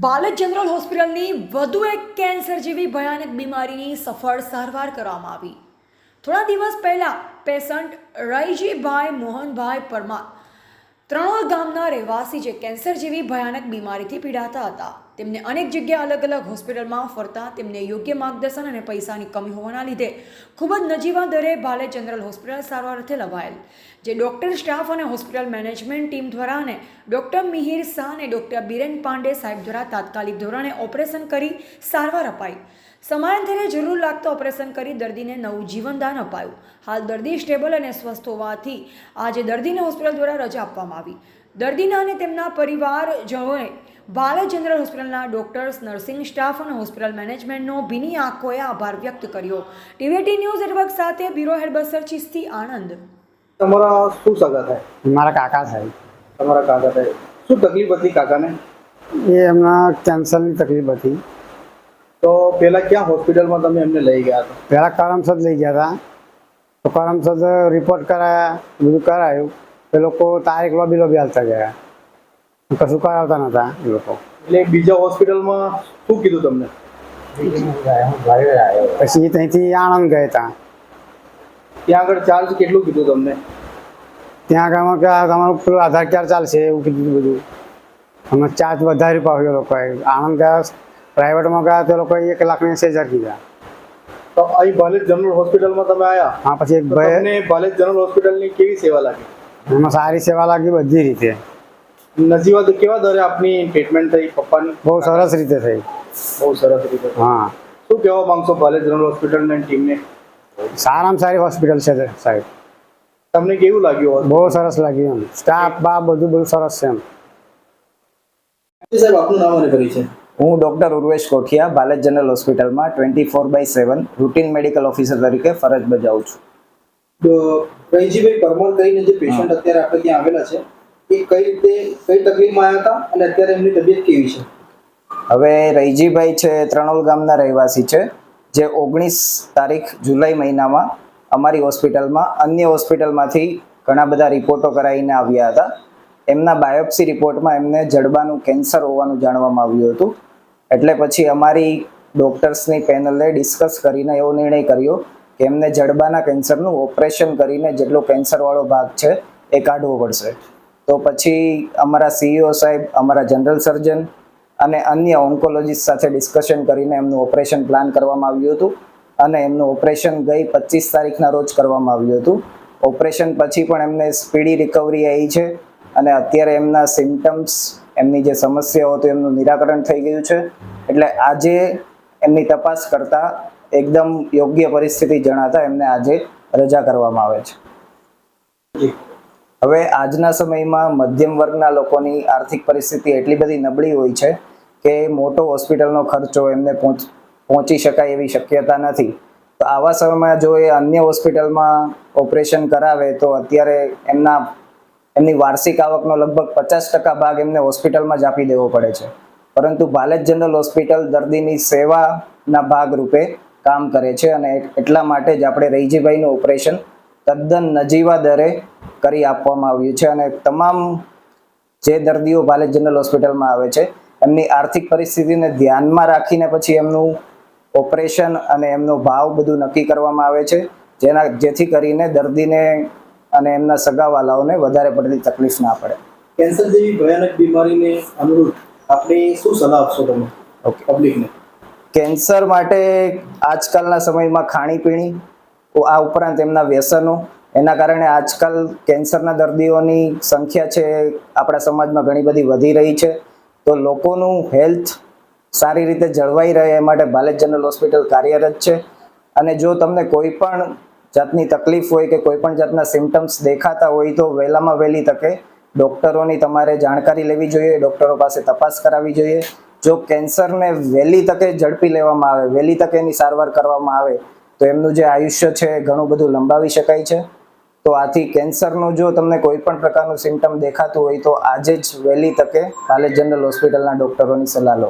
બાલક જનરલ હોસ્પિટલની વધુ એક કેન્સર જેવી ભયાનક બીમારીની સફળ સારવાર કરવામાં આવી. થોડા દિવસ પહેલાં પેશન્ટ રૈજીભાઈ મોહનભાઈ પરમાર ત્રણોલ ગામના રહેવાસી જે કેન્સર જેવી ભયાનક બીમારીથી પીડાતા હતા. તેમને અનેક જગ્યાએ અલગ અલગ હોસ્પિટલમાં ફરતા તેમને યોગ્ય માર્ગદર્શન અને પૈસાની કમી હોવાના લીધે ખૂબ જ નજીવા દરે બાલક જનરલ હોસ્પિટલ સારવાર અર્થે લવાયેલ, જે ડૉક્ટર સ્ટાફ અને હોસ્પિટલ મેનેજમેન્ટ ટીમ દ્વારા અને ડૉક્ટર મિહિર શાહ અને ડૉક્ટર બિરેન પાંડે સાહેબ દ્વારા તાત્કાલિક ધોરણે ઓપરેશન કરી સારવાર અપાઈ. સમયાંતરે જરૂર લાગતા ઓપરેશન કરી દર્દીને નવું જીવનદાન અપાયું. હાલ દર્દી સ્ટેબલ અને સ્વસ્થ હોવાથી આજે દર્દીને હોસ્પિટલ દ્વારા રજા આપવામાં આવી. દર્દીના અને તેમના પરિવારજનોએ બાલક જનરલ હોસ્પિટલના ડોક્ટર્સ, નર્સિંગ સ્ટાફ અને હોસ્પિટલ મેનેજમેન્ટનો ભીની આંખોએ આભાર વ્યક્ત કર્યો. ટીવીટી ન્યૂઝ નેટવર્ક સાથે બ્યુરો હેડ બસર ચિસ્તી, આણંદ. તમારા શું સગા થાય? મારા કાકા થાય. તમારા કાકા થાય. શું તકલીફ હતી કાકાને? એ એમના કેન્સરની તકલીફ હતી. તો પહેલા ક્યાં હોસ્પિટલમાં તમે એમને લઈ ગયા હતા? પહેલાં કરમસદ લઈ ગયા હતા. તો કરમસદ રિપોર્ટ કરાયા, બધું કરાયું. એ લોકો તારીખ લોબી હાલતા ગયા, કશું કરાવતા નહોતા એ લોકો. એટલે બીજા હોસ્પિટલમાં શું કીધું તમને? પછી ત્યાંથી આણંદ ગયા હતા. ત્યાં આગળ ચાર્જ કેટલું કીધું તમને? ત્યાં આગળ કે તમારું પેલું આધાર કાર્ડ ચાલશે એવું કીધું બધું. અમે ચાર્જ વધારે પાવ્યો લોકોએ. આણંદ ગયા, પ્રાઇવેટમાં ગયા તો લોકોએ 1,80,000 કીધા. તો અહીં બાલક જનરલ હોસ્પિટલમાં તમે આવ્યા? હા. પછી એક તો ભાઈ તમને બાલક જનરલ હોસ્પિટલની કેવી સેવા લાગી? એમાં સારી સેવા લાગી બધી રીતે. નજીવા કેવા દરે આપની ટ્રીટમેન્ટ થઈ પપ્પાની? બહુ સરસ રીતે થઈ. બહુ સરસ રીતે. હા. શું કહેવા માંગશો બાલક જનરલ હોસ્પિટલની ટીમને? સારામાં સારી હોસ્પિટલ છે સાહેબ. તમને કેવું લાગ્યું? બહુ સરસ લાગ્યું. એમ સ્ટાફ બધું સરસ છે એમ. સાહેબ, આપનું નામ અને પરિચય? હું ડૉક્ટર ઉર્વેશ કોઠિયા બાલક જનરલ હોસ્પિટલમાં 24/7 રૂટીન મેડિકલ ઓફિસર તરીકે ફરજ બજાવું છું. રૈજીભાઈ પરમાર કરીને જે પેશન્ટ અત્યારે આપણે ત્યાં આવેલા છે, એ કઈ રીતે કઈ તકલીફમાં આવ્યા હતા અને અત્યારે એમની તબિયત કેવી છે? હવે રૈજીભાઈ છે ત્રણોલ ગામના રહેવાસી છે, જે 19 તારીખ જુલાઈ મહિનામાં અમારી હોસ્પિટલમાં અન્ય હોસ્પિટલમાંથી ઘણા બધા રિપોર્ટો કરાવીને આવ્યા હતા. એમના બાયોપ્સી રિપોર્ટમાં એમને જડબાનું કેન્સર હોવાનું જાણવામાં આવ્યું હતું. એટલે પછી અમારી ડૉક્ટર્સની પેનલે ડિસ્કસ કરીને એવો નિર્ણય કર્યો કે એમને જડબાના કેન્સરનું ઓપરેશન કરીને જેટલો કેન્સરવાળો ભાગ છે એ કાઢવો પડશે. તો પછી અમારા CEO સાહેબ, અમારા જનરલ સર્જન અને અન્ય ઓન્કોલોજીસ્ટ સાથે ડિસ્કશન કરીને એમનું ઓપરેશન પ્લાન કરવામાં આવ્યું હતું અને એમનું ઓપરેશન ગઈ 25 તારીખના રોજ કરવામાં આવ્યું હતું. ઓપરેશન પછી પણ એમને સ્પીડી રિકવરી આવી છે અને અત્યારે એમના સિમ્ટમ્સ, એમની જે સમસ્યાઓ હતી એમનું નિરાકરણ થઈ ગયું છે. એટલે આજે એમની તપાસ કરતાં એકદમ યોગ્ય પરિસ્થિતિ જણાતા એમને આજે રજા કરવામાં આવે છે. હવે આજના સમયમાં મધ્યમ વર્ગના લોકોની આર્થિક પરિસ્થિતિ એટલી બધી નબળી હોય છે કે મોટો હોસ્પિટલનો ખર્ચો એમને પહોંચી શકાય એવી શક્યતા નથી. તો આવા સમયમાં જો એ અન્ય હોસ્પિટલમાં ઓપરેશન કરાવે તો અત્યારે એમની વાર્ષિક આવકનો લગભગ 50% ભાગ એમને હોસ્પિટલમાં જ આપી દેવો પડે છે. પરંતુ બાલક જનરલ હોસ્પિટલ દર્દીની સેવાના ભાગરૂપે કામ કરે છે અને એટલા માટે જ આપણે રૈજીભાઈનું ઓપરેશન તદ્દન નજીવા દરે કરી આપવામાં આવ્યું છે. અને તમામ જે દર્દીઓ બાલક જનરલ હોસ્પિટલમાં આવે છે એમની આર્થિક પરિસ્થિતિને ધ્યાનમાં રાખીને પછી એમનું ઓપરેશન અને એમનો ભાવ બધું નક્કી કરવામાં આવે છે, જેથી કરીને દર્દીને અને એમના સગાવાલાઓને વધારે પડતી તકલીફ ના પડે. કેન્સર જેવી ભયાનક બીમારીને અનુરૂપ આપણે શું સલાહ આપશો તમે પબ્લિકને? કેન્સર માટે આજકાલના સમયમાં ખાણીપીણી, આ ઉપરાંત એમના વ્યસનો, એના કારણે આજકાલ કેન્સરના દર્દીઓની સંખ્યા છે આપણા સમાજમાં ઘણી બધી વધી રહી છે. તો લોકોનું હેલ્થ સારી રીતે જળવાઈ રહે એ માટે બાલક જનરલ હોસ્પિટલ કાર્યરત છે. અને જો તમને કોઈ પણ જાતની તકલીફ હોય કે કોઈ પણ જાતના સિમ્ટમ્સ દેખાતા હોય તો વહેલામાં વહેલી તકે ડૉક્ટરોની તમારે જાણકારી લેવી જોઈએ, ડૉક્ટરો પાસે તપાસ કરાવવી જોઈએ. જો કેન્સરને વહેલી તકે ઝડપી લેવામાં આવે, વહેલી તકે એની સારવાર કરવામાં આવે તો એમનું જે આયુષ્ય છે ઘણું બધું લંબાવી શકાય છે. તો આથી કેન્સરનું જો તમને કોઈ પણ પ્રકારનું સિમ્ટમ દેખાતું હોય તો આજે જ વહેલી તકે બાલક જનરલ હોસ્પિટલના ડૉક્ટરોની સલાહ લો.